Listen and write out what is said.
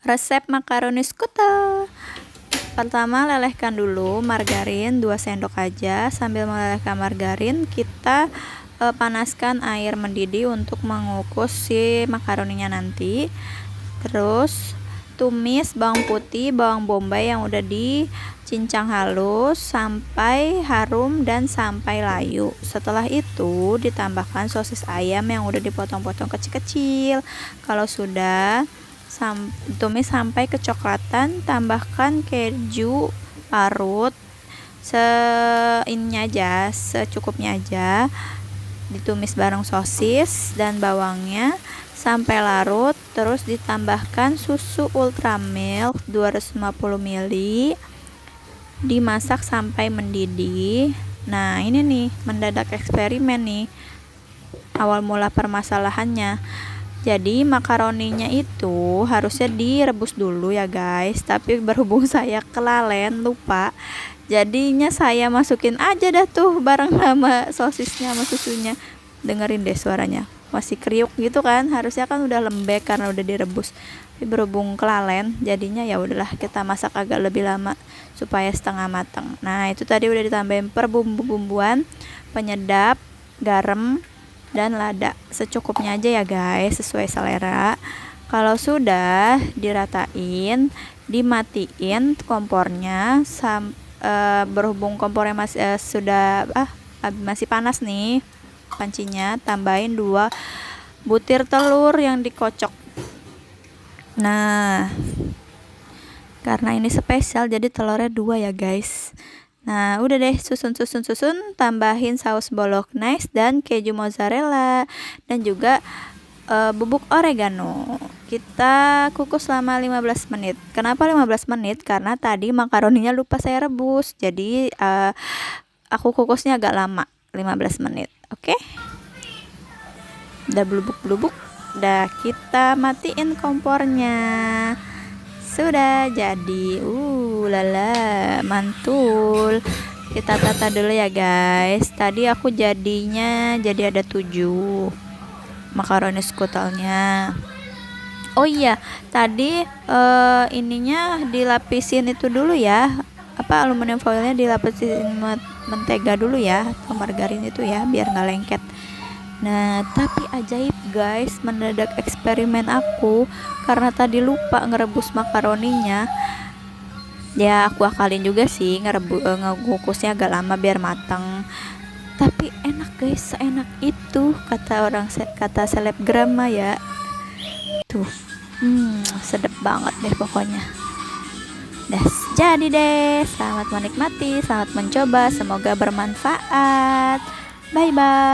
Resep makaroni skutel. Pertama, lelehkan dulu margarin 2 sendok aja. Sambil melelehkan margarin, kita panaskan air mendidih untuk mengukus si makaroninya nanti. Terus tumis bawang putih, bawang bombay yang udah dicincang halus sampai harum dan sampai layu. Setelah itu ditambahkan sosis ayam yang udah dipotong-potong kecil-kecil. Kalau sudah tumis sampai kecoklatan, tambahkan keju parut seininya aja, secukupnya aja. Ditumis bareng sosis dan bawangnya sampai larut. Terus ditambahkan susu ultramilk 250 ml, dimasak sampai mendidih. Nah, ini nih mendadak eksperimen nih awal mula permasalahannya. Jadi makaroninya itu harusnya direbus dulu ya guys, tapi berhubung saya kelalen lupa, jadinya saya masukin aja dah tuh bareng sama sosisnya sama susunya. Dengerin deh suaranya, masih kriuk gitu kan, harusnya kan udah lembek karena udah direbus. Tapi berhubung kelalen, jadinya ya udahlah kita masak agak lebih lama supaya setengah matang. Nah, itu tadi udah ditambahin bumbu-bumbuan, penyedap, garam, dan lada secukupnya aja ya guys, sesuai selera. Kalau sudah diratain, dimatiin kompornya berhubung kompornya masih panas nih pancinya, tambahin 2 butir telur yang dikocok. Nah, karena ini spesial jadi telurnya 2 ya guys. Nah, udah deh, susun, tambahin saus bolognese dan keju mozzarella dan juga bubuk oregano. Kita kukus selama 15 menit. Kenapa 15 menit? Karena tadi makaroninya lupa saya rebus. Jadi aku kukusnya agak lama, 15 menit. Oke? Udah blubuk-blubuk. Udah, kita matiin kompornya. Sudah jadi, lala, mantul. Kita tata dulu ya guys. Tadi aku jadinya jadi ada 7 makaroni skutelnya. Oh iya, tadi ininya dilapisin itu dulu ya. Aluminium foilnya dilapisin mentega dulu ya, atau margarin itu ya, biar nggak lengket. Nah, tapi ajaib guys, mendadak eksperimen aku karena tadi lupa ngerebus makaroninya. Ya aku akalin juga sih, ngukusnya agak lama biar matang. Tapi enak guys, seenak itu kata selebgram ya. Tuh, sedep banget deh pokoknya. Jadi deh, selamat menikmati, selamat mencoba, semoga bermanfaat. Bye bye.